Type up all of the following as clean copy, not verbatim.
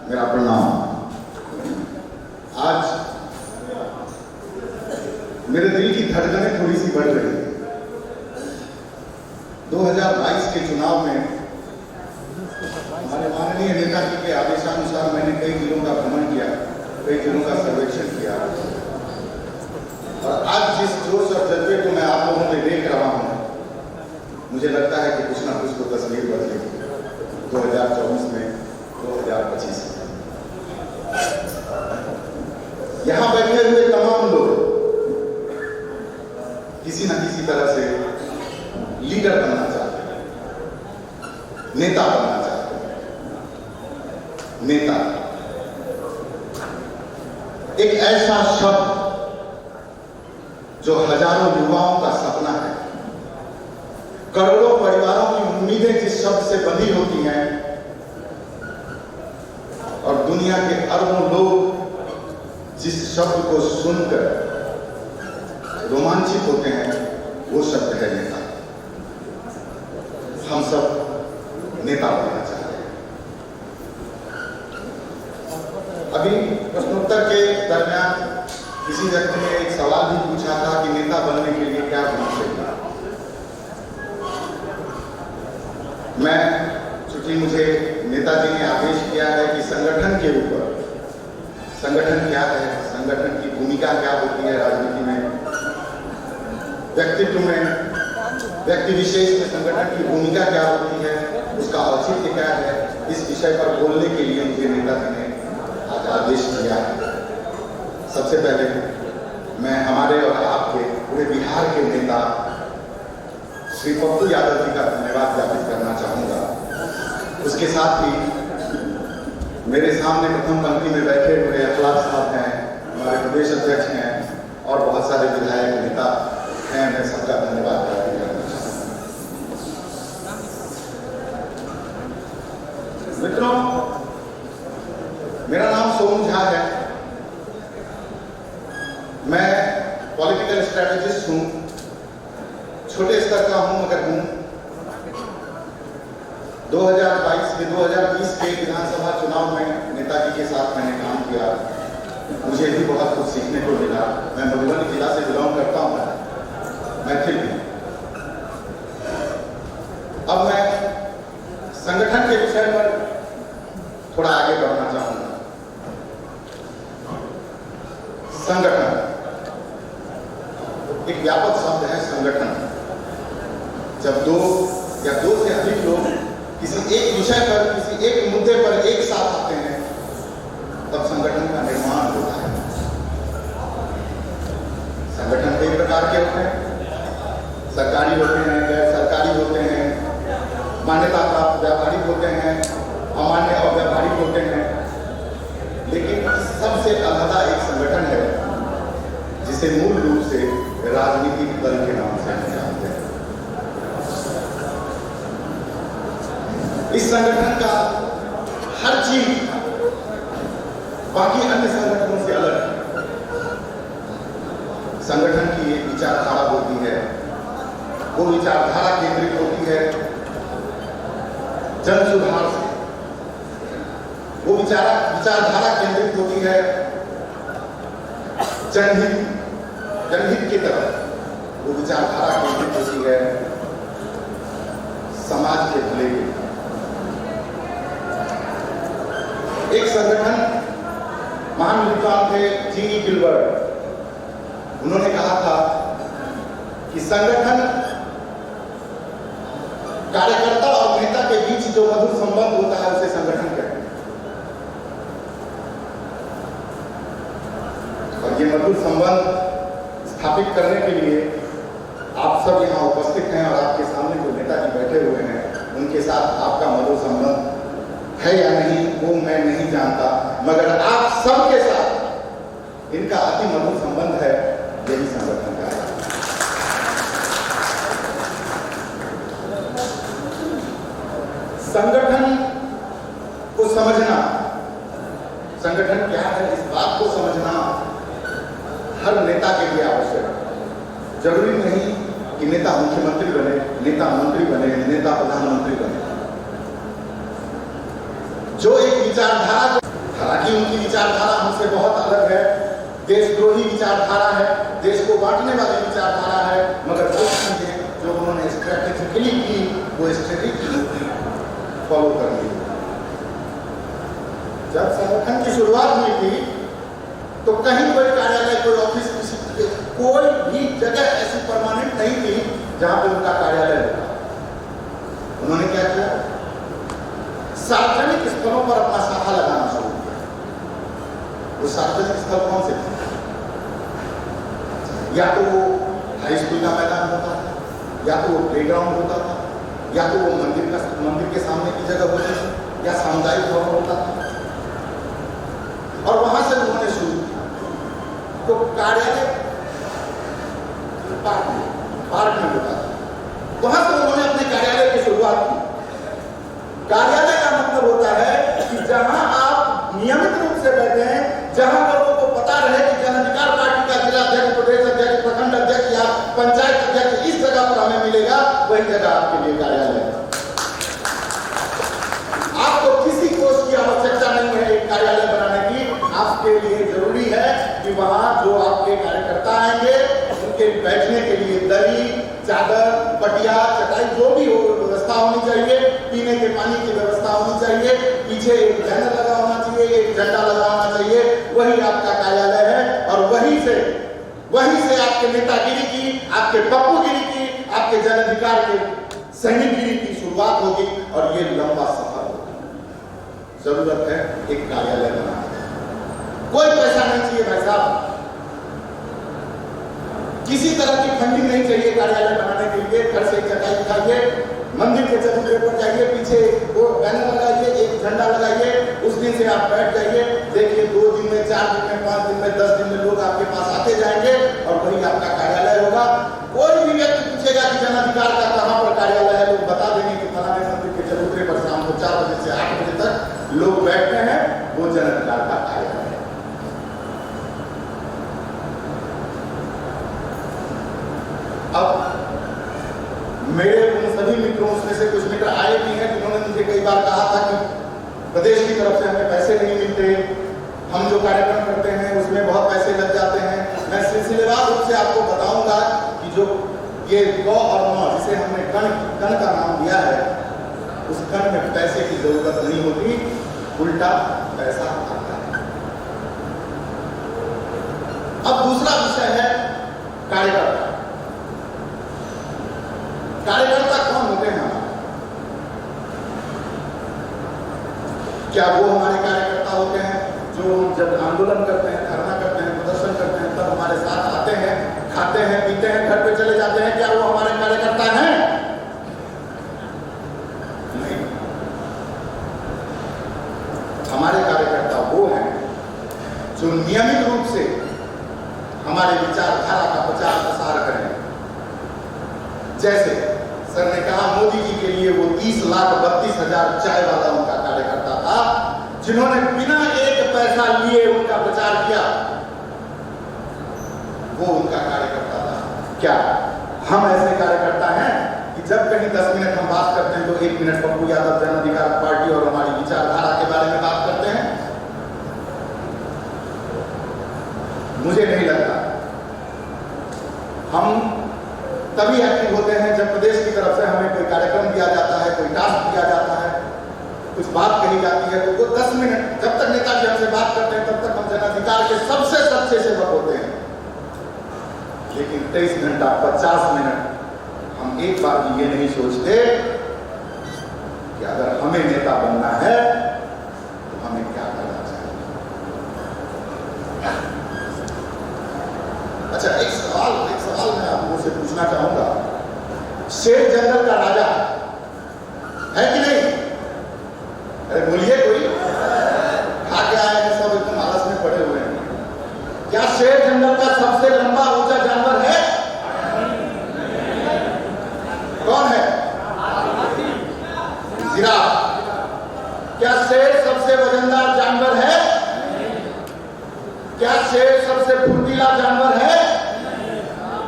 मेरा प्रणाम। आज मेरे दिल की धड़कनें थोड़ी सी बढ़ रही है। 2022 के चुनाव में हमारे माननीय नेता जी के आदेशानुसार मैंने कई जिलों का भ्रमण किया, कई जिलों का सर्वेक्षण किया और आज जिस जोश और जज्बे को मैं आप लोगों में देख रहा हूं, मुझे लगता है कि कुछ ना कुछ तो तस्वीर बदलेगी 2024 में, 2025 में। यहां बैठे हुए तमाम लोग किसी न किसी तरह से लीडर बनना चाहते हैं, नेता बनना चाहते हैं। नेता एक ऐसा शब्द जो हजारों युवाओं का सपना है, करोड़ों परिवारों की उम्मीदें जिस शब्द से बनी होती हैं और दुनिया के अरबों लोग जिस शब्द को सुनकर रोमांचित होते हैं, वो शब्द है नेता। हम सब नेता बनना चाहते हैं। अभी प्रश्नोत्तर के दरमियान किसी व्यक्ति ने एक सवाल भी पूछा था कि नेता बनने के लिए क्या होना चाहिए। मैं, चूंकि मुझे नेताजी ने आदेश किया है कि संगठन के ऊपर, संगठन क्या है, संगठन की भूमिका क्या होती है राजनीति में, व्यक्तित्व में, व्यक्ति विशेष में संगठन की भूमिका क्या होती है, उसका औचित्य क्या है, इस विषय पर बोलने के लिए मुझे नेताजी ने आज आदेश दिया है। सबसे पहले मैं हमारे और आपके पूरे बिहार के नेता श्री पप्पू यादव जी का धन्यवाद ज्ञापित करना चाहूंगा। उसके साथ ही मेरे सामने प्रथम पंक्ति में बैठे हुए अखलाक साहब हैं, हमारे प्रदेश अध्यक्ष हैं और बहुत सारे विधायक नेता हैं। मैं सबका धन्यवाद ज्ञापित करना चाहूंगा। मित्रों, मेरा नाम सोनू झा है। मैं पॉलिटिकल स्ट्रेटेजिस्ट हूं, छोटे स्तर का हूं मगर हूं। 2022 के 2020 के विधानसभा चुनाव में नेताजी के साथ मैंने काम किया। मुझे भी बहुत कुछ सीखने को मिला। मैं मधुबनी जिला से बिलोंग करता हूं, मैथिल भी। अब मैं संगठन के विषय पर थोड़ा आगे बढ़ना चाहूंगा। संगठन एक व्यापक शब्द है। संगठन जब दो या दो से अधिक लोग किसी एक विषय पर, किसी एक मुद्दे पर एक साथ आते हैं, तब संगठन का निर्माण होता है। संगठन कई प्रकार के होते हैं, सरकारी होते हैं, गैर सरकारी होते हैं, मान्यता प्राप्त व्यावहारिक होते हैं, अमान्य और व्यावहारिक होते हैं। लेकिन सबसे अलग एक संगठन है जिसे मूल रूप से राजनीतिक दल के नाम से हम जानते हैं। इस संगठन का हर चीज बाकी अन्य संगठनों से अलग है। संगठन की एक विचारधारा होती है, वो विचारधारा केंद्रित होती है जन सुधार से, वो विचारधारा केंद्रित होती है जनहित की तरफ, वो विचारधारा केंद्रित होती है समाज के भले के। एक संगठन, महान विद्वान थे जी.ई. गिलबर्ट, उन्होंने कहा था कि संगठन कार्यकर्ता और नेता के बीच जो मधुर संबंध होता है उसे संगठन कहते हैं। और ये मधुर संबंध स्थापित करने के लिए आप सब यहाँ उपस्थित हैं और आपके सामने जो नेताजी बैठे हुए हैं, उनके साथ आपका मधुर संबंध है या नहीं वो मैं नहीं जानता, मगर आप सबके साथ इनका अति मधुर संबंध है। यही संगठन का है। संगठन को समझना, संगठन क्या है इस बात को समझना हर नेता के लिए आवश्यक है। जरूरी नहीं कि नेता मुख्यमंत्री बने, नेता मंत्री बने, नेता प्रधानमंत्री बने। जो एक विचारधारा हालांकि उनकी विचारधारा हमसे बहुत अलग है, देशद्रोही विचारधारा है, देश को बांटने वाली विचारधारा है, मगर वो चीजें जो उन्होंने स्ट्रेटेजिकली की वो स्ट्रेटेजी फॉलो कर ली। जब संगठन की शुरुआत हुई थी तो कहीं कोई कार्यालय, कोई ऑफिस, कोई भी जगह ऐसी परमानेंट नहीं थी जहां पे उनका कार्यालय होता। उन्होंने क्या किया? सार्वजनिक स्थलों पर अपना शाखा लगाना शुरू किया। वो सार्वजनिक स्थल कौन से थे? या तो वो हाई स्कूल का मैदान होता था, या तो वो प्लेग्राउंड होता था, या तो वो मंदिर के सामने की जगह होती थी, या सामुदायिक भवन होता था। और वहां से उन्होंने शुरू किया। तो कार्यालय पार्क में होता था, वहां से उन्होंने अपने कार्यालय की शुरुआत की। कार्यालय का मतलब होता है कि जहां आप नियमित रूप से बैठे हैं, जहां लोगों को पता रहे कि जन अधिकार पार्टी का जिला अध्यक्ष, प्रदेश अध्यक्ष, प्रखंड अध्यक्ष या पंचायत अध्यक्ष इस जगह पर हमें मिलेगा, वही जगह आपके लिए कार्यालय है। आपको किसी कोष की आवश्यकता नहीं है एक कार्यालय बनाने की। आपके लिए जरूरी है कि वहां जो आपके कार्यकर्ता आएंगे उनके बैठने के लिए दरी, चादर, पटिया, चटाई, जो भी हो व्यवस्था होनी चाहिए, पीने के पानी की व्यवस्था होनी चाहिए, पीछे एक बैनर लगा होना चाहिए, एक झंडा लगा होना चाहिए। वही आपका कार्यालय है और वहीं से आपके नेतागिरी की, आपके पप्पूगिरी की, आपके जन अधिकार के सैनिकगिरी की शुरुआत होगी और ये लंबा सफर होगा। जरूरत है एक कार्यालय बनाने की। कोई पैसा नहीं चाहिए भाई साहब, किसी तरह की फंडिंग नहीं चाहिए कार्यालय बनाने के लिए। घर से चटाई उठाइए, मंदिर के चबूतरे पर जाइए, पीछे वो बैनर लगाइए, एक झंडा लगाइए, उस दिन से आप बैठ जाइए। देखिए 2 दिन में, 4 दिन में, 5 दिन में, 10 दिन में लोग आपके पास आते जाएंगे और वही आपका कार्यालय होगा। कोई भी व्यक्ति पूछेगा कि जन अधिकार का कहां पर कार्यालय है, लोग बता देंगे कि फलाने मंदिर के चबूतरे पर शाम को 4 बजे से 8 बजे तक लोग बैठते हैं, वो जन अधिकार का कार्यालय है। अब मेरे उन सभी मित्रों में से कुछ मित्र आए भी हैं जिन्होंने मुझे कई बार कहा था कि प्रदेश की तरफ से हमें पैसे नहीं मिलते, हम जो कार्यक्रम करते हैं उसमें बहुत पैसे लग जाते हैं। मैं सिलसिलेवार रूप से आपको बताऊंगा कि जो ये गौ और नौ जिसे हमने गण का नाम दिया है, उस गण में पैसे की जरूरत नहीं होती, उल्टा पैसा आता है। अब दूसरा विषय है कार्यकर्ता। कार्यकर्ता कौन होते हैं? क्या वो हमारे कार्यकर्ता होते हैं जो जब आंदोलन करते हैं, धरना करते हैं, प्रदर्शन करते हैं, तब हमारे साथ आते हैं, खाते हैं, पीते हैं, घर पे चले जाते हैं? क्या वो हमारे कार्यकर्ता हैं? नहीं। हमारे कार्यकर्ता वो हैं जो नियमित रूप से हमारे विचारधारा का प्रचार प्रसार करें। जैसे सर ने कहा, मोदी जी के लिए वो 30,32,000 चाय वाला उनका कार्यकर्ता था जिन्होंने बिना एक पैसा लिए उनका प्रचार किया, वो उनका कार्यकर्ता था। क्या हम ऐसे कार्यकर्ता हैं कि जब कहीं 10 मिनट हम बात करते हैं तो 1 मिनट पप्पू यादव जन अधिकार पार्टी और हमारी विचारधारा के बारे में बात करते हैं? मुझे नहीं लगता। हम तभी एक्टिव होते हैं जब प्रदेश की तरफ से हमें कोई कार्यक्रम दिया जाता है, कोई टास्क दिया जाता है, कुछ बात कही जाती है, तो वो 10 मिनट जब तक नेताजी हमसे बात करते हैं तब तक हम जन अधिकार के सबसे सच्चे सेवक होते हैं। लेकिन 23 घंटा 50 मिनट हम एक बार भी ये नहीं सोचते कि अगर हमें नेता बनना है तो हमें क्या करना चाहिए। अच्छा, एक सवाल मैं आपसे पूछना चाहूंगा। शेर जंगल का राजा है कि नहीं? अरे बोलिए, कोई खा के आए हैं, सब एकदम आलस में पड़े हुए हैं। क्या शेर जंगल का सबसे लंबा ऊंचा जानवर है? कौन है? जिराफ। क्या शेर सबसे वजनदार जानवर है? क्या शेर सबसे फुर्तीला जानवर है?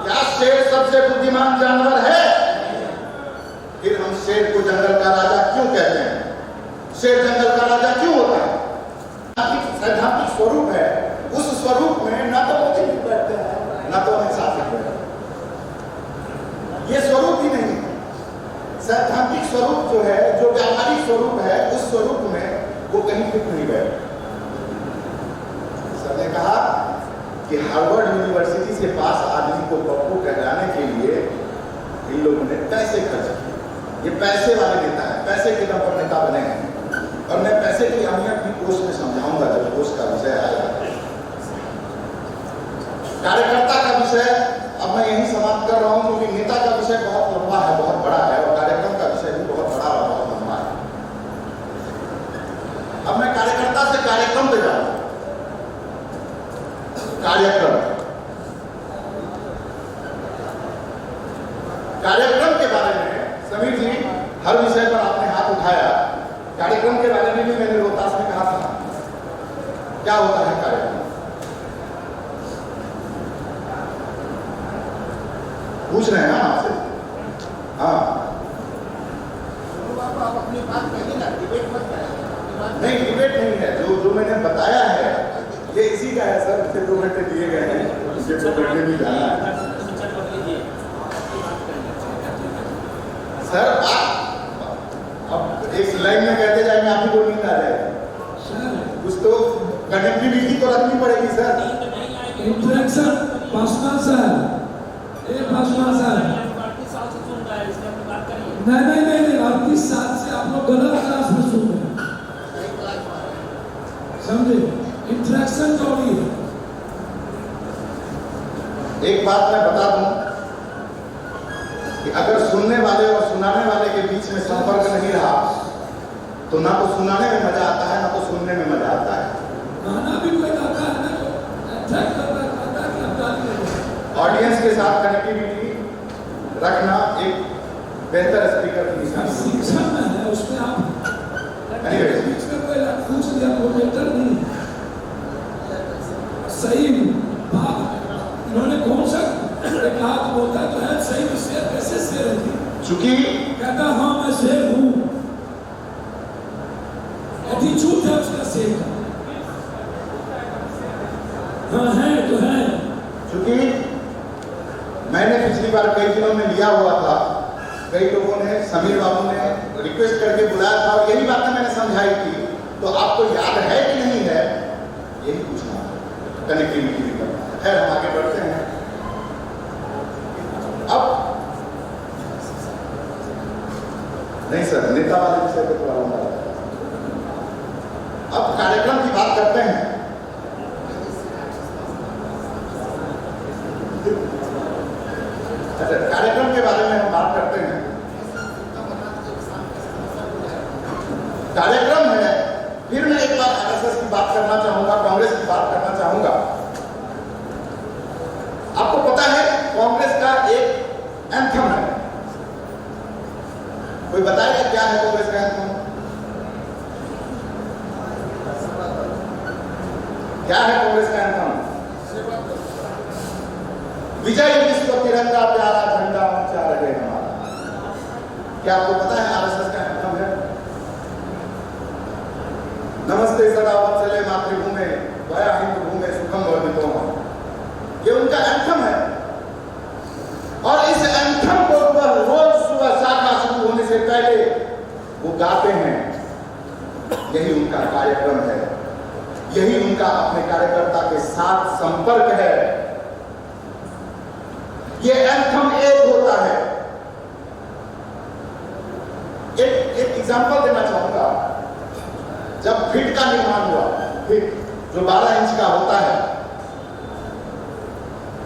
क्या शेर सबसे बुद्धिमान जानवर है? फिर हम शेर को जंगल का राजा क्यों कहते हैं? शेर जंगल का राजा क्यों होता है? स्वरूप है, उस स्वरूप में ना तो मोदी जी बैठते हैं ना तो अमित शाह बैठते हैं। ये स्वरूप ही नहीं है। सैद्धांतिक स्वरूप जो है, जो व्यावहारिक स्वरूप है, उस स्वरूप में वो कहीं फिट नहीं बैठे। सर ने कहा कि हार्वर्ड यूनिवर्सिटी से पास आदमी को पप्पू कहलाने के लिए इन लोगों ने पैसे खर्च किए। ये पैसे वाले नेता है, पैसे के दम पर नेता बने हैं। और मैं पैसे की अहमियत भी कोर्स में समझाऊंगा जब कोर्स का विषय आएगा। कार्यकर्ता का विषय अब मैं यही समाप्त कर रहा हूं, क्योंकि नेता का विषय बहुत लंबा है, बहुत बड़ा है, और कार्यक्रम का विषय भी बहुत बड़ा और बहुत लंबा है। अब मैं कार्यकर्ता से कार्यक्रम पे जाऊंगा। कार्यक्रम के बारे में समीर जी हर विषय पर आपने हाथ उठाया। कार्यक्रम के बारे में भी मैंने रोहतास में कहा था। क्या होता है कार्यक्रम? पूछ रहे हैं ना आपसे? हाँ, आप अपनी बात कहिए ना, डिबेट मत करिए। नहीं डिबेट नहीं है। जो मैंने बताया है ये इसी का है सर। मुझे 2 घंटे दिए गए हैं, मुझे 2 घंटे भी जाना है। सर आप अब एक लाइन में कहते जाएंगे, आप ही को नींद आ जाएगी। कुछ तो कनेक्टिविटी तो रखनी पड़ेगी सर। इंटरेक्शन पासवान सर, ये पासवान सर, नहीं 38 साल से आप लोग गलत क्लास में सुन रहे हैं, समझे? इंटरेक्शन जोड़ी है। एक बात मैं बता दूं कि अगर सुनने वाले और सुनाने वाले के बीच में संपर्क नहीं रहा तो ना तो सुनाने में मजा आता है, ना तो सुनने में मजा आता है। गाना भी कोई गाता है ना, अट्रैक्ट करता है। ऑडियंस के साथ कनेक्टिविटी रखना एक बेहतर स्पीकर की निशानी शिक्षा में है, उसमें आप पूछ दिया वो बेहतर नहीं। सही बात इन्होंने कौन सा कहा बोलता तो है, सही में शेर कैसे शेर है? चूंकि कहता हाँ मैं शेर हूँ, एटीट्यूड है उसका शेर का। हाँ है तो है। चूंकि मैंने पिछली बार कई दिनों में लिया हुआ था, कई लोगों ने, समीर बाबू ने रिक्वेस्ट करके बुलाया था और यही बातें मैंने समझाई थी। तो आपको याद है कि नहीं है, यही पूछना, कनेक्टिविटी भी करना। खैर हम आगे बढ़ते हैं। अब नहीं सर, नेता वाले विषय पे थोड़ा लंबा है। अब कार्यक्रम की बात करते हैं। अच्छा, कार्यक्रम के बारे में हम बात करते हैं। कार्यक्रम है, फिर मैं एक बार आरएसएस की बात करना चाहूंगा, कांग्रेस की बात करना चाहूंगा। आपको पता है कांग्रेस का एक एंथम है, कोई बताएगा क्या है कांग्रेस का एंथम? क्या है कांग्रेस का एंथम? विजय विश्व तिरंगा प्यारा झंडा ऊंचा रहे हमारा। क्या आपको पता है आरएसएस का एंथम है? नमस्ते सदा वत्सले मातृभूमे वया हिंदू भूमे सुखम वर्धितो। ये उनका एंथम है और इस एंथम को रोज सुबह शाखा शुरू होने से पहले वो गाते हैं। यही उनका कार्यक्रम है, यही उनका अपने कार्यकर्ता के साथ संपर्क है। ये एंथम एक होता है। एक एग्जांपल देना चाहूंगा। जब फिट का निर्माण हुआ, फिट जो 12 इंच का होता है,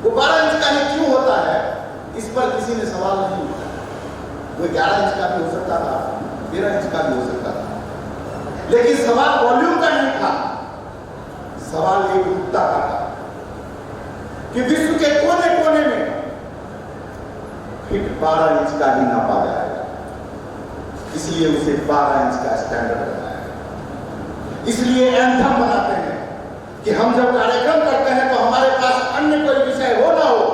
वो 12 इंच का ही क्यों होता है, इस पर किसी ने सवाल नहीं उठाया। वो 11 इंच का भी हो सकता था, 13 इंच का भी हो सकता था, लेकिन सवाल वॉल्यूम का नहीं था, सवाल एकरूपता का था कि विश्व के कोने कोने में फिट 12 इंच का ही नापा जाएगा, इसलिए उसे 12 इंच का स्टैंडर्ड बनाया। इसलिए एंथम बनाते हैं कि हम जब कार्यक्रम करते हैं तो हमारे पास अन्य कोई विषय हो ना हो,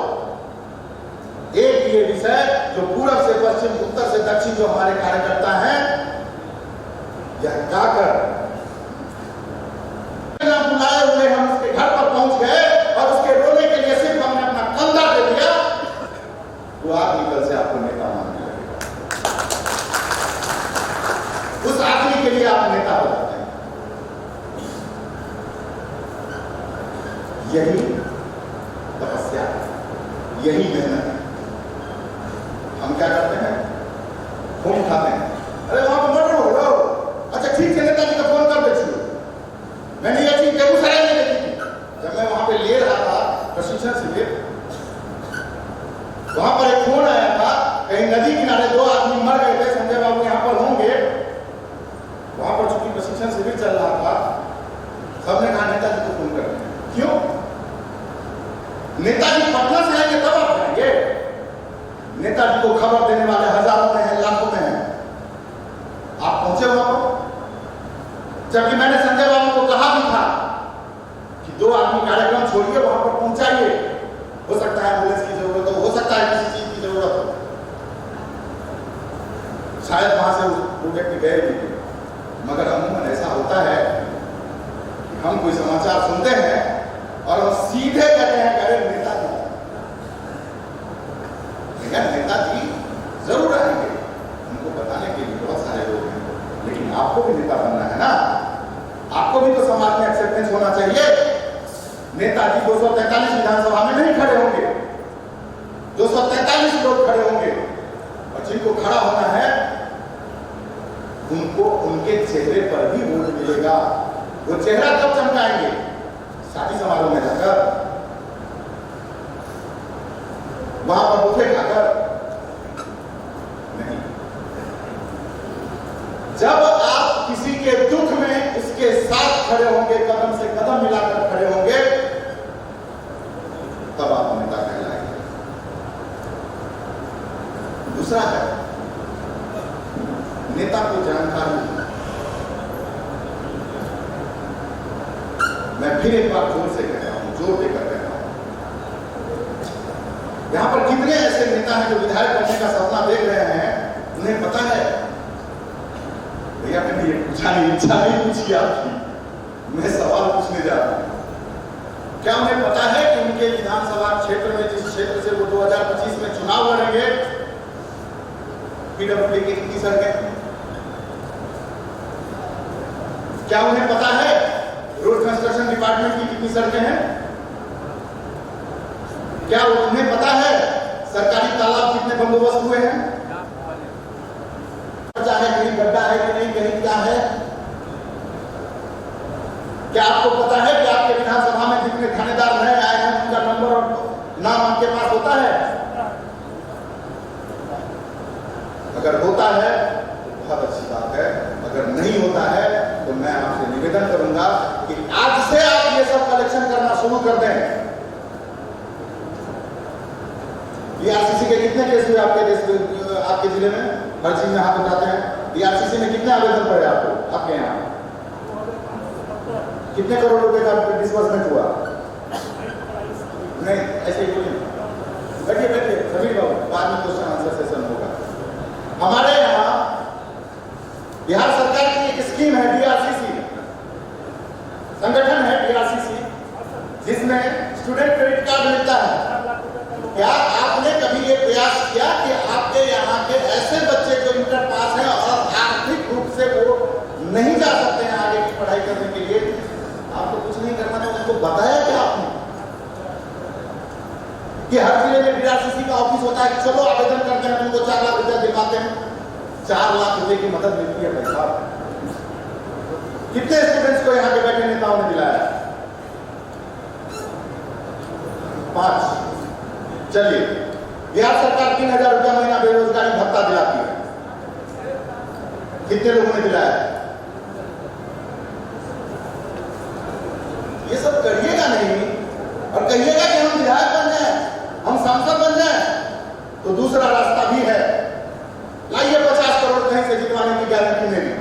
एक ये विषय जो पूरब से पश्चिम, उत्तर से दक्षिण जो हमारे कार्यकर्ता हैं, यह गाकर बुलाए हुए यही तपस्या, यही मेहनत है। हम क्या करते हैं, फोन उठाते हैं, अरे वहां पर मर्डर हो रहा हो, अच्छा ठीक है नेताजी का फोन कर देती हूँ। मैंने ये चीज बेगूसराय में देखी थी, जब मैं वहां पे ले रहा था प्रशिक्षण शिविर, वहां पर एक फोन आया था, कहीं नदी किनारे 2 आदमी मर गए थे, संजय बाबू यहाँ पर होंगे। वहां पर चूंकि प्रशिक्षण शिविर चल रहा था, सबने कहा नेताजी को फोन करते हैं। क्यों? नेताजी पटना से आएंगे तब आप जाएंगे। नेताजी को खबर देने वाले हजारों में हैं, लाखों में हैं। आप पहुंचे वहां पर, जबकि मैंने संजय बाबू को कहा भी था कि 2 आदमी कार्यक्रम छोड़िए, वहां पर पहुंचाइए। हो सकता है एम्बुलेंस की जरूरत हो सकता है किसी चीज की जरूरत हो। शायद वहां से वो व्यक्ति गए भी, मगर अमूमन ऐसा होता है कि हम कोई समाचार सुनते हैं और हम सीधे कहते हैं अरे नेताजी, नेताजी जरूर आएंगे, उनको बताने के लिए बहुत सारे लोग हैं, लेकिन आपको भी नेता बनना है ना, आपको भी तो समाज में एक्सेप्टेंस होना चाहिए। नेताजी 243 विधानसभा में नहीं खड़े होंगे, 243 लोग खड़े होंगे, और जिनको खड़ा होना है उनको उनके चेहरे पर भी वोट मिलेगा। वो चेहरा कब चमकाएंगे? शादी समारोह में जाकर, वहां पर बुफे खाकर नहीं। जब आप किसी के दुख में उसके साथ खड़े होंगे, कदम से कदम मिलाकर खड़े होंगे, तब आप नेता कहलाएंगे। दूसरा है, नेता को जानकारी। मैं फिर एक बार जोर से कह रहा हूं, जोर देकर कह रहा हूं, यहां पर कितने ऐसे नेता हैं जो विधायक बनने का सपना देख रहे हैं, उन्हें पता है। भैया मैंने ये पूछा नहीं, इच्छा नहीं पूछी आपकी, मैं सवाल पूछने जा रहा हूं। क्या उन्हें पता है कि उनके विधानसभा क्षेत्र में, जिस क्षेत्र से वो 2025 में चुनाव लड़ेंगे, पीडब्ल्यूडी की कितनी सड़कें? क्या उन्हें पता है रोड कंस्ट्रक्शन डिपार्टमेंट की कितनी सड़कें हैं? क्या उन्हें पता है सरकारी तालाब कितने बंदोबस्त हुए हैं? चाहे कहीं गड्ढा है कि नहीं, कहीं क्या है? क्या आपको पता है कि आपके विधानसभा में जितने थानेदार नए आए हैं उनका नंबर और नाम आपके पास होता है? अगर होता है तो बहुत अच्छी बात है, अगर नहीं होता है तो मैं आपसे निवेदन करूंगा कि आज से आप ये सब कलेक्शन करना शुरू कर दें। बीआरसीसी के कितने केस हुए आपके जिले में? हर चीज में हाथ उठाते हैं। बीआरसीसी में कितने आवेदन पड़े आपको, आपके यहाँ कितने करोड़ रुपए का डिस्बर्समेंट हुआ? नहीं, ऐसे ही बोलिए। बैठिए बैठिए सभी बाबू, बाद में क्वेश्चन आंसर सेशन होगा। हमारे यहाँ बिहार सरकार की एक स्कीम है बीआरसीसी, संगठन है बीआरसीसी, जिसमें स्टूडेंट क्रेडिट कार्ड मिलता है। क्या आपने कभी ये प्रयास किया कि आपके यहाँ के ऐसे बच्चे जो इंटर पास हैं और आर्थिक रूप से वो नहीं जा सकते हैं आगे की पढ़ाई करने के लिए, आपको कुछ नहीं करना था, उनको बताया क्या आपने कि हर जिले में बीआरसीसी का ऑफिस होता है, चलो आवेदन करते हैं, उनको 4 लाख रुपया दिलवाते हैं। 4 लाख रुपए की मदद मिलती है भाई साहब। कितने स्टूडेंट्स को यहाँ के बैठे नेताओं ने दिलाया? 5। चलिए, बिहार सरकार 3000 रुपया महीना बेरोजगारी भत्ता दिलाती है, कितने लोगों ने दिलाया? ये सब करिएगा नहीं और कहिएगा कि हम विधायक बन जाए, हम सांसद बन जाए, तो दूसरा रास्ता भी है। लाइए 50 करोड़ कहीं से जितवाने की गारंटी मेरी।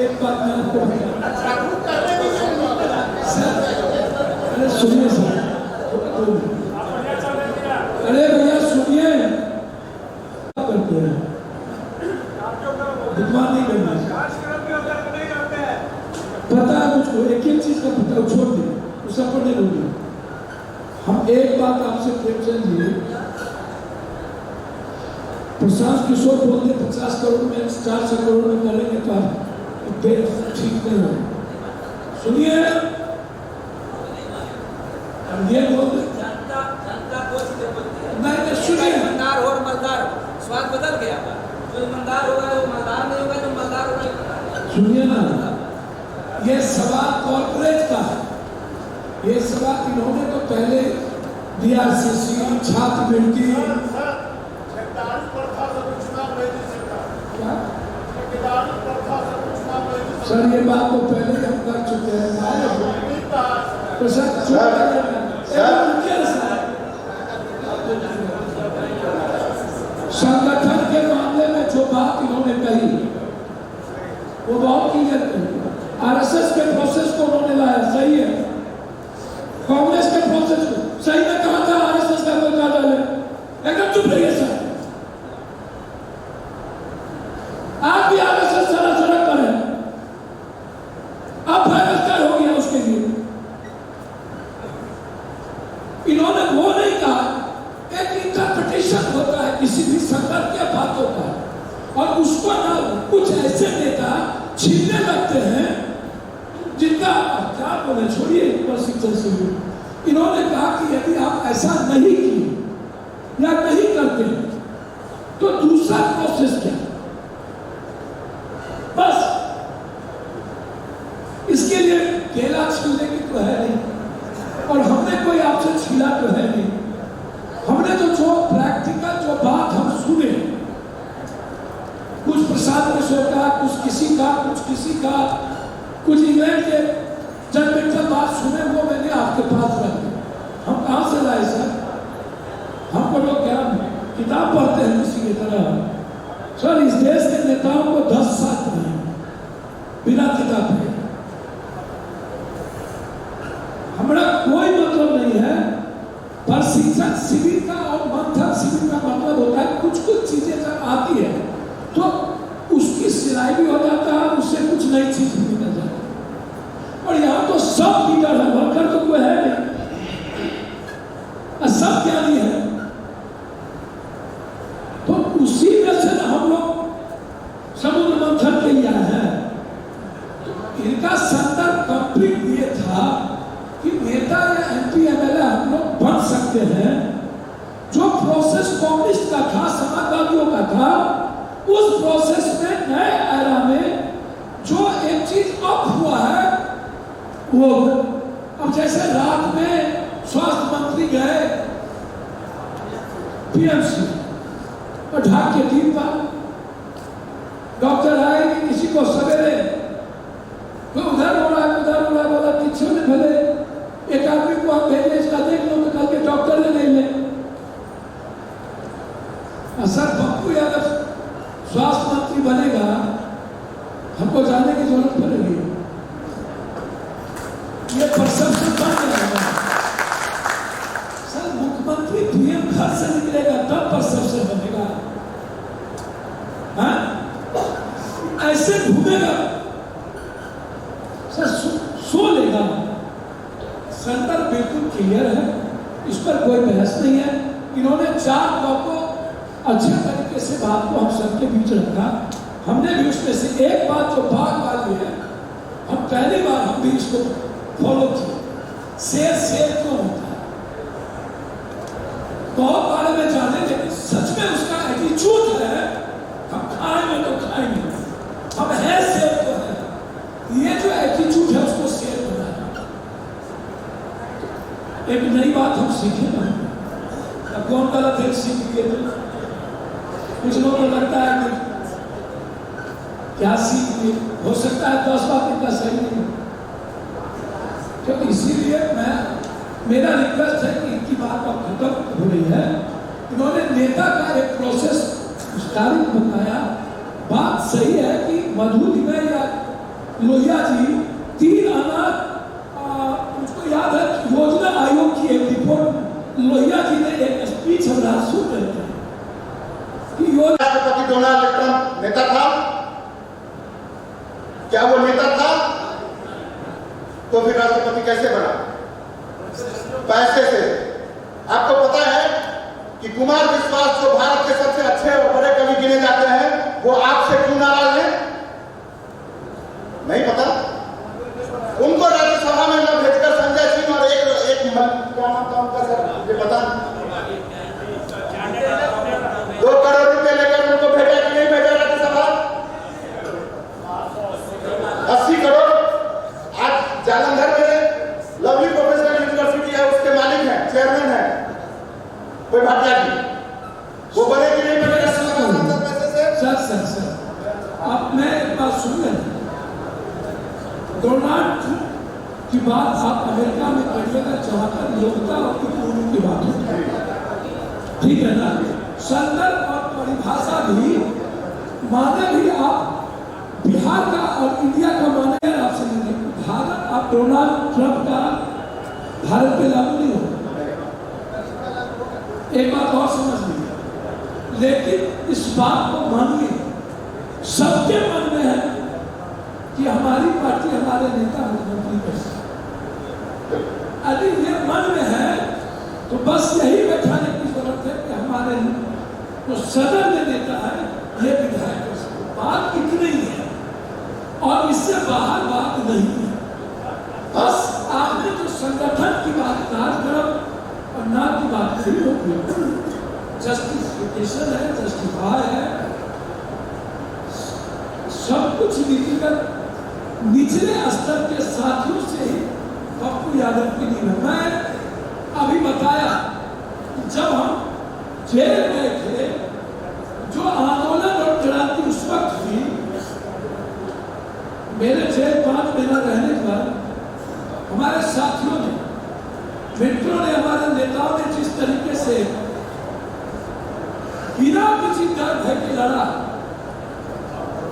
एक बात मैं आपको बताऊं। जागरूक करने की अरे सुनिए सर, अरे भैया सुनिए, करते हैं विद्वान नहीं बनना। पता है मुझको, एक एक चीज का पता है, छोड़ दे उस पर नहीं बोलिए। हम एक बात आपसे प्रेमचंद जी, प्रशांत किशोर बोलते 50 करोड़ में 400 करोड़ में करेंगे तो आप ठीक नहीं हो। सुनिए, हम ये बोलते जनता दो चीजें बोलती है, नहीं सुनिए, ईमानदार और मालदार, स्वाद बदल गया। जो ईमानदार होगा वो मालदार नहीं होगा, जो मालदार होगा। सुनिए ना, ये सवाल कॉर्पोरेट का है। ये सवाल इन्होंने तो पहले DRCC छात्रवृत्ति सर, ये बात तो पहले हम कर चुके हैं। तो संगठन के मामले में जो बात इन्होंने कही वो बहुत क्लियर कही। RSS के प्रोसेस को उन्होंने लाया, सही है। कांग्रेस के प्रोसेस को सही में कहा था RSS का कोई काटा है, एकदम चुप रहिए सर। आप भी RSS सड़क पर है, अब भयंकर हो गया उसके लिए। इन्होंने वो नहीं कहा, एक इंटरप्रिटेशन होता है किसी भी संकट के बातों का, और उसको ना कुछ ऐसे नेता छीनने लगते हैं जिनका क्या बोले, छोड़िए प्रशिक्षण से। इन्होंने कहा कि यदि आप ऐसा नहीं किए या नहीं करते तो दूसरा प्रोसेस क्या, बस इसके लिए केला छीलने की तो है नहीं, और हमने कोई आपसे छीला तो है नहीं। हमने तो जो प्रैक्टिकल जो बात हम सुने, कुछ प्रसाद किशोर का, कुछ किसी का, कुछ किसी का, कुछ इंग्लैंड के जजमेंटल बात सुने, वो मैंने आपके पास रख दी। हम कहाँ से लाए सर? हमको लोग क्या किताब पढ़ते हैं किसी की तरह। सर, इस देश के नेताओं को 10 साल नहीं बिना किताब पढ़े। हमारा कोई मतलब नहीं है। प्रशिक्षण शिविर का और मंथन शिविर का मतलब होता है कुछ कुछ चीजें जब आती है तो उसकी सिलाई भी हो जाता है, उससे कुछ नई चीज भी निकल जाती है। और यहाँ तो सब लीडर है, वर्कर तो कोई है नहीं, सब ज्ञानी है। तो उसी में से हम लोग समुद्र मंथन के लिए आए हैं। तो इनका संदर्भ कंप्लीट ये था कि नेता या MP MLA हम लोग बन सकते हैं। जो प्रोसेस कम्युनिस्ट का था, समाजवादियों का था, उस प्रोसेस में नए एरा में जो एक चीज अप हुआ है वो, अब जैसे रात में स्वास्थ्य मंत्री गए PMC और ढाक के 3 बार डॉक्टर आए कि किसी को सवेरे कोई उधर हो रहा है, उधर हो रहा है, बोला किसी ने भले एक आदमी को आप भेजे, इसका देख लो, तो कल के डॉक्टर ने नहीं ले। सर, पप्पू यादव स्वास्थ्य मंत्री बनेगा, हमको जाने की जरूरत पड़ेगी। ये परसेप्शन बन जाएगा। सर, मुख्यमंत्री PM घर से निकलेगा तब परसेप्शन बनेगा। हाँ? ऐसे घूमेगा सर, सो लेगा। संदर्भ बिल्कुल क्लियर है, इस पर कोई बहस नहीं है। इन्होंने 4 को अच्छे तरीके से बात को हम सबके बीच रखा। हमने भी उसमें से एक बात जो बात वाली है, हम पहली बार हम भी इसको फॉलो किए। शेर क्यों होता है बहुत बारे में जाने, लेकिन सच में उसका एटीट्यूड है, हम खाएंगे तो खाएंगे, हम है शेर तो है। ये जो एटीट्यूड है उसको शेर बनाना। एक नई बात हम सीखे ना, अब कौन गलत है सीख के, कुछ लोगों को लगता है कि क्या सीख लिए, हो सकता है 10 बात इतना सही नहीं। तो इसीलिए मेरा रिक्वेस्ट है कि इनकी बात अब खत्म हो रही है। इन्होंने नेता का एक प्रोसेस विस्तारित बताया। बात सही है कि मधुलिमय या लोहिया जी 3 अनाज, मुझको याद है योजना आयोग की एक रिपोर्ट लोहिया जी ने एक स्पीच हमारा सुन रहे थे कि योजना राष्ट्रपति डोनाल्ड ट्रंप नेता था? क्या वो नेता था? तो फिर राष्ट्रपति कैसे बना? पैसे से। आपको पता है कि कुमार विश्वास जो भारत के सबसे अच्छे और बड़े कवि गिने जाते हैं, वो आपसे क्यों नाराज हैं? नहीं पता? उनको राज्यसभा में न भेजकर संजय सिंह और एक क्या नाम था उनका सर, मुझे पता 2 करोड़ रुपए लेकर उनको भेजा कि नहीं भेजा राज्यसभा? 80 करोड़। आज जालंधर में लवली प्रोफेशनल यूनिवर्सिटी है, उसके मालिक हैं, चेयरमैन हैं कोई भाटिया जी, वो बने कि नहीं बने राज्यसभा पैसे से? सर अब मैं एक बात सुन लें। डोनाल्ड की बात आप अमेरिका में करिएगा, जहां पर योग्यता और कानून की बात होती है, ठीक है ना? संदर्भ और परिभाषा भी माने भी आप बिहार का और इंडिया का माने आप समझिए, भारत आप डोनाल्ड ट्रंप का भारत पे लागू नहीं होगा। एक बात और समझ लीजिए, लेकिन इस बात को मानिए, सबके मन में है कि हमारी पार्टी हमारे नेता मुख्यमंत्री कर सकते। यदि ये मन में है तो बस यही बैठाने की जरूरत है कि हमारे जो सदन में नेता है ये विधायक कर सकते। बात इतनी ही है और इससे बाहर बात नहीं है। बस आपने जो संगठन की बात कार्यक्रम और ना की बात करी हो, जस्टिफिकेशन है, जस्टिफाई है, सब कुछ नीतिगत निचले स्तर के साथियों से ही पप्पू यादव की नींव है। मैं अभी बताया जब हम जेल गए थे, जो आंदोलन और क्रांति उस वक्त थी, मेरे जेल 5 महीना रहने पर हमारे साथियों ने, मित्रों ने, हमारे नेताओं ने जिस तरीके से बिना किसी डर भय के लड़ा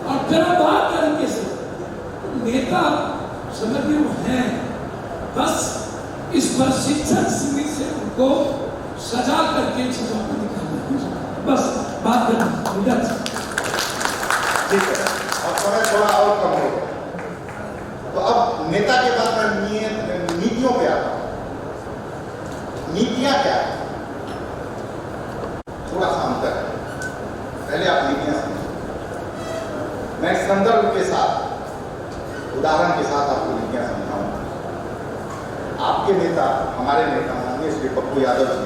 और दरबार तरीके से नेता समझिए वो हैं, बस इस प्रशिक्षण शिविर से उनको सजा करके चीजों को निकालना, बस बात करना। ठीक है, अब समय थोड़ा और कम हो गया, तो अब नेता के बाद मैं नीतियों पे आता हूं। नीतियां क्या है? थोड़ा सा अंतर है, पहले आप नीतियां समझो। मैं संदर्भ के साथ, उदाहरण के साथ आपको नीतियां समझाऊंगा। आपके नेता, हमारे नेता माननीय श्री पप्पू यादव जी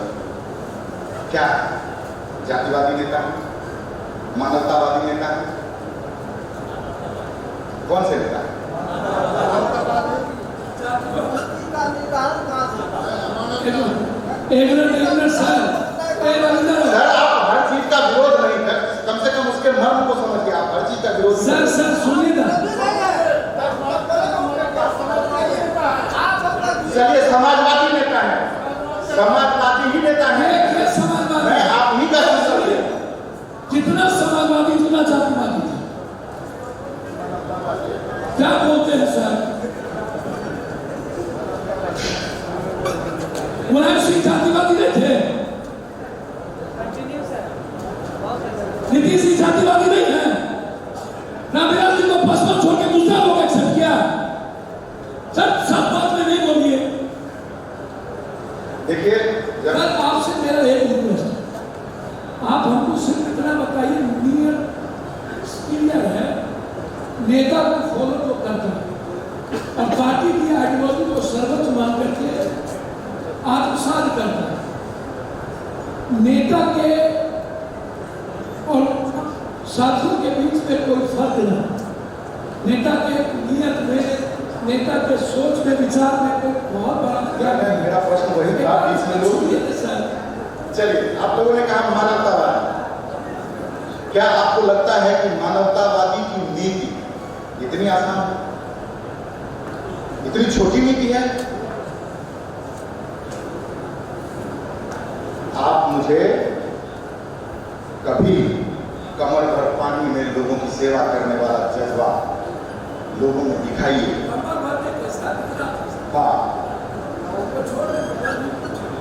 क्या है? जातिवादी नेता है? मानवतावादी नेता है? कौन से नेता है? सर आप हर चीज का विरोध नहीं कर, कम से कम उसके मर्म को समझिए। आप हर चीज का विरोध सर सुनिए ना, चलिए समाजवादी नेता है, समाजवादी ही नेता है, मैं आप ही का संसद जितना समाजवादी उतना जातिवादी था। क्या बोलते हैं सर? मुलायम सिंह जातिवादी नहीं थे? नीतीश सिंह जातिवादी नहीं है? नाबियाल जी को पसंद छोड़ के दूसरा लोग एक्सेप्ट किया। सर सब बात में नहीं बोलिए। देखिए सर आपसे मेरा एक रिक्वेस्ट है, आप हमको सिर्फ इतना बताइए, क्लियर है नेता को फॉलो तो करता है और पार्टी की आइडियोलॉजी को सर्वोच्च मान करके आत्मसात करता है। नेता के और साथियों के बीच में कोई फर्क नहीं। नेता के नियत में, नेता के सोच में, विचार में कोई बहुत बड़ा फर्क है। मेरा प्रश्न वही था, इसमें लोग चलिए आप लोगों ने कहा मानवतावादी, क्या आपको लगता है कि मानवतावादी की नीति इतनी आसान है? इतनी छोटी नीति है? आप मुझे कभी कमर भर पानी में लोगों की सेवा करने वाला जज्बा लोगों में दिखाइए। हाँ,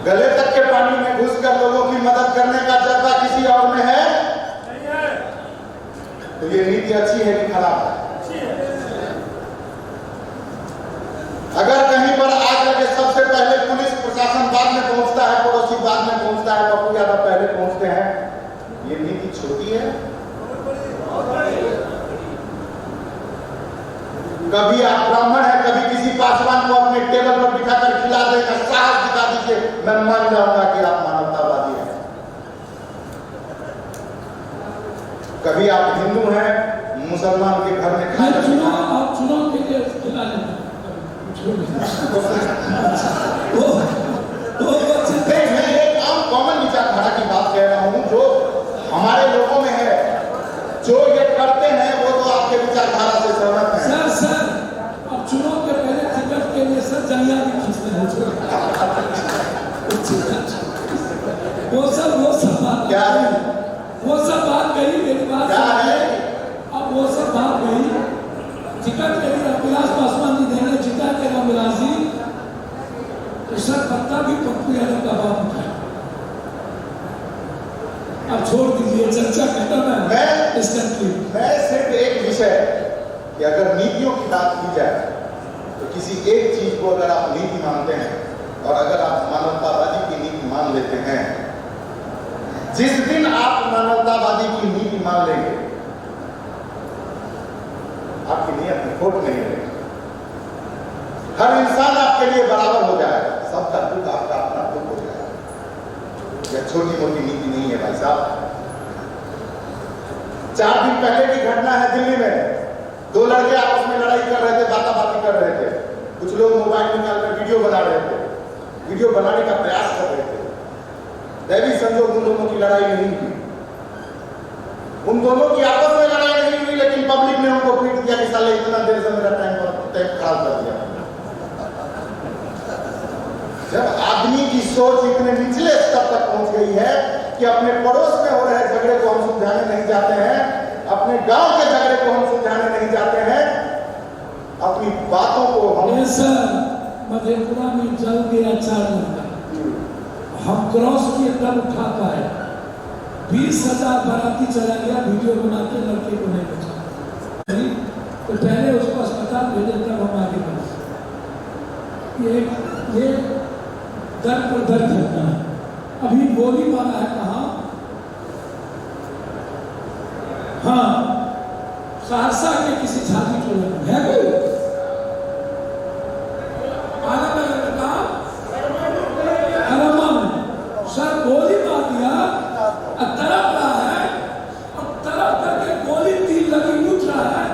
गले तक के पानी में घुसकर लोगों की मदद करने का जज्बा किसी और में है? तो ये नीति अच्छी है कि खराब है? अगर कहीं पर आग लगे सबसे पहले पुलिस प्रशासन बाद में पहुंचता है, पड़ोसी बाद में पहुंचता है, पप्पू यादव पहले पहुंचते हैं, ये नीति छोटी है? कभी आप ब्राह्मण है, कभी किसी पासवान को अपने टेबल पर बिठाकर खिला देगा, साहस दिखा दीजिए, मैं मान जाऊंगा कि आप मानवतावादी हैं। कभी आप हिंदू हैं, मुसलमान के घर में खाना चुनाव के लिए खिला लेना मैं एक आम कॉमन विचारधारा की बात कह रहा हूं जो हमारे लोगों में है। जो ये करते हैं वो तो आपके विचारधारा से सहमत है। सर अब चुनाव के पहले टिकट के लिए सर जंगिया भी खींचते हैं वो सब बात क्या है? वो सब बात गई, मेरी बात क्या है? अब वो सब बात गई। टिकट के लिए विलास पासवान जी देने जिता के नाम विलासी तो सर पत्ता भी पप्पू यादव का बात उठाया। अब छोड़ दीजिए, चर्चा खत्म है। मैं सिर्फ एक विषय कि अगर नीतियों की बात की जाए तो किसी एक चीज को अगर आप नीति मानते हैं और अगर आप मानवतावादी की नीति मान लेते हैं, जिस दिन आप मानवतावादी की नीति मान लेंगे आपकी नीयत में खोट नहीं रहेगी। हर इंसान आपके लिए बराबर हो जाएगा, सबका दुख आपका अपना दुख हो जाएगा। यह छोटी मोटी नीति नहीं है भाई साहब। 4 दिन पहले की घटना है दिल्ली में, 2 लड़के आपस में लड़ाई कर रहे थे, बातें कर रहे थे। कुछ लोग मोबाइल निकालकर वीडियो बना रहे थे, वीडियो बनाने का प्रयास कर रहे थे। दैवी संजोग उन दोनों की लड़ाई नहीं हुई, उन दोनों की आपस में लड़ाई नहीं हुई, लेकिन पब्लिक ने उनको पीट दिया कि साले इतना देर से मेरा टाइम खराब कर दिया। जब आदमी की सोच इतने निचले स्तर तक पहुंच गई है कि अपने पड़ोस में हो रहे झगड़े को हम सुलझाने नहीं जाते हैं, अपने गांव के झगड़े को हम सुलझाने नहीं जाते हैं, अपनी बातों को हम मधेपुरा में जल गया 4 घंटा, हम क्रॉस किए तब उठा पाए। 20,000 बाराती चला गया, वीडियो बनाते लड़के को नहीं बचा। तो पहले उसको अस्पताल भेजे तब हम आगे बढ़े। ये दर पर दर घटना है। अभी गोली मारा है कहाँ? हाँ, सहरसा के किसी छाती टोले में है कोई सर गोली मार दिया, तड़प रहा है और तड़प करके गोली तीर लगी उठ रहा है,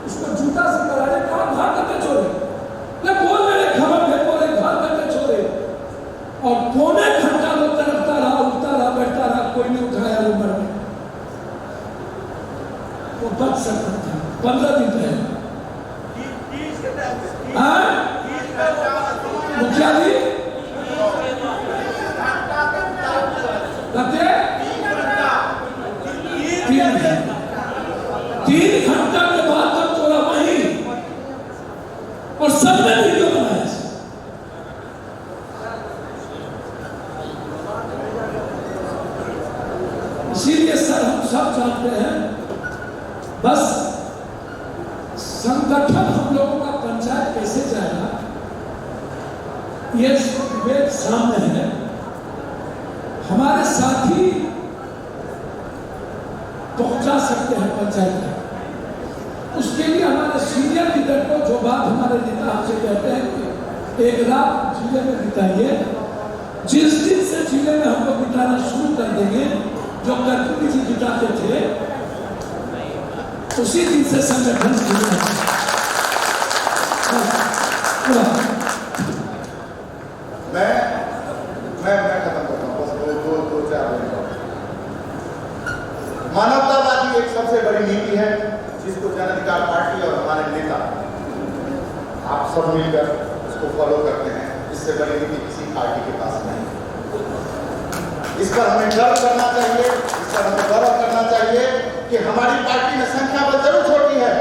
उसको जूता से कराने कौन भाग करके छोड़े? ले बोल मेरे खबर दे, बोले भाग करके छोड़े। और पौने घंटा वो तड़पता रहा, उठता रहा, बैठता रहा, कोई नहीं उठाया। वो मर गया। वो बच सकता था 15 दिन पहले। मुखिया जी तीन घंटा के बाद तक तोड़ा वहीं और सबने वीडियो बनाया। इसीलिए सर हम सब जानते हैं, बस संगठन हम लोगों का पंचायत कैसे जाएगा ये विवेक सामने है। हमारे साथी पहुंचा सकते हैं पंचायत में, उसके लिए हमारे सीनियर लीडर को जो बात हमारे नेता आपसे कहते हैं कि एक रात जिले में बिताइए। जिस दिन से जिले में हम लोग बिताना शुरू कर देंगे, जो कर्पूरी जी बिताते थे, उसी दिन से संगठन शुरू होगा। मैं खत्म करता हूँ, बस दो 4 मिनट। मानवतावादी एक सबसे बड़ी नीति है जिसको जन अधिकार पार्टी और हमारे नेता आप सब मिलकर उसको फॉलो करते हैं। इससे बड़ी नीति किसी पार्टी के पास नहीं। इस पर हमें गर्व करना चाहिए, इस पर हमें गौरव करना चाहिए कि हमारी पार्टी में संख्या में जरूर छोटी है,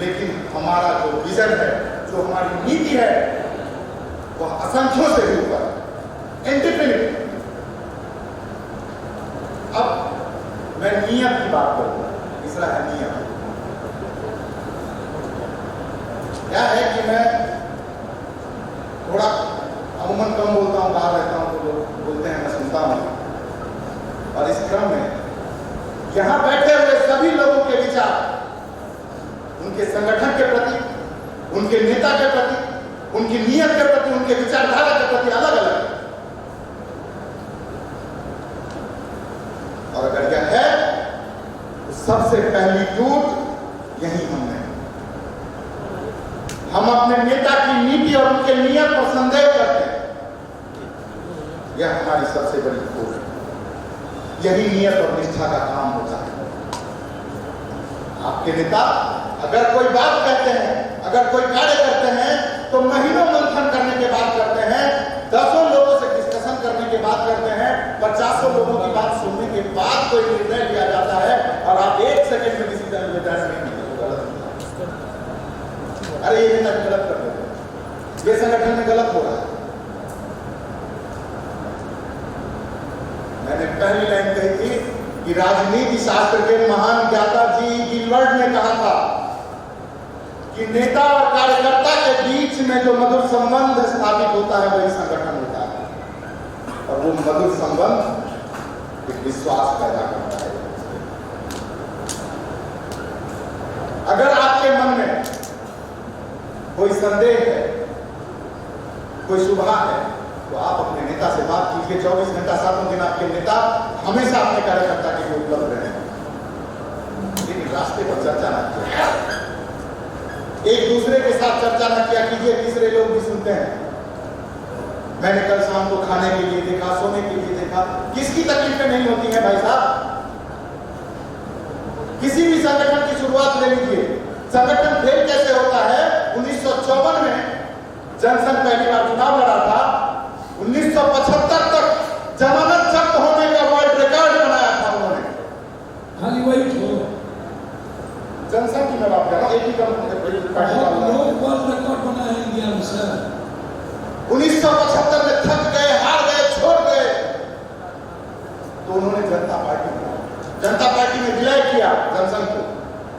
लेकिन हमारा जो विजन है, जो हमारी नीति है, वह असंख्यों से भी ऊपर है, इंडिपेंडेंट। अब मैं नियत की बात करूंगा। तीसरा है नियत। क्या है कि मैं थोड़ा अमूमन कम बोलता हूँ, बाहर रहता हूँ तो लोग बोलते हैं, मैं सुनता हूँ। और इस क्रम में यहां बैठे हुए सभी लोगों के विचार, उनके संगठन के प्रति, उनके नेता के प्रति, उनकी नीयत के प्रति, उनके विचारधारा के प्रति अलग अलग है। और अगर यह है तो सबसे पहली टूट यही हमने, हम अपने नेता की नीति और उनके नियत पर संदेह करते हैं। यह हमारी सबसे बड़ी टूट है। यही नियत और निष्ठा का काम होता है। आपके नेता अगर कोई बात कहते हैं, अगर कोई कार्य करते हैं, तो महीनों मंथन करने के बाद करते हैं, 10 लोगों से डिस्कशन करने के बाद करते हैं, 50 लोगों की बात सुनने के बाद कोई निर्णय लिया जाता है। और आप 1 सेकंड में डिसीजन लेते हैं, अरे ये नेता गलत कर रहे हैं, ये संगठन में गलत हो रहा है। मैंने पहली लाइन कही थी कि राजनीति शास्त्र के महान ज्ञाता जी गिलबर्ट ने कहा था कि नेता और कार्यकर्ता के बीच में जो मधुर संबंध स्थापित होता है वही संगठन होता है। और वो मधुर संबंध एक विश्वास पैदा करता है। अगर आपके मन में कोई संदेह है, कोई शुभा है, तो आप अपने नेता से बात कीजिए। 24 घंटा 7 दिन आपके नेता हमेशा अपने कार्यकर्ता के लिए उपलब्ध रहे, लेकिन रास्ते पर चर्चा न किया, एक दूसरे के साथ चर्चा न किया कीजिए। तीसरे लोग भी सुनते हैं। मैंने कल शाम को खाने के लिए देखा, सोने के लिए देखा, किसकी तकलीफें नहीं होती हैं भाई साहब। किसी भी संगठन की शुरुआत ले लीजिए, संगठन फेल कैसे होता है। 1954 में जनसंघ पहली बार चुनाव लड़ा था। 1975 तक जमानत जब्त होने का वर्ल्ड रिकॉर्ड बनाया था उन्होंने। खाली वही छोड़ो, जनसंघ की मैं बात कर रहा हूं, एक ही लोग वर्ल्ड रिकॉर्ड बनाया इंडिया में सर। 1975 में थक गए, हार गए, छोड़ गए, तो उन्होंने जनता पार्टी में विलय किया जनसंघ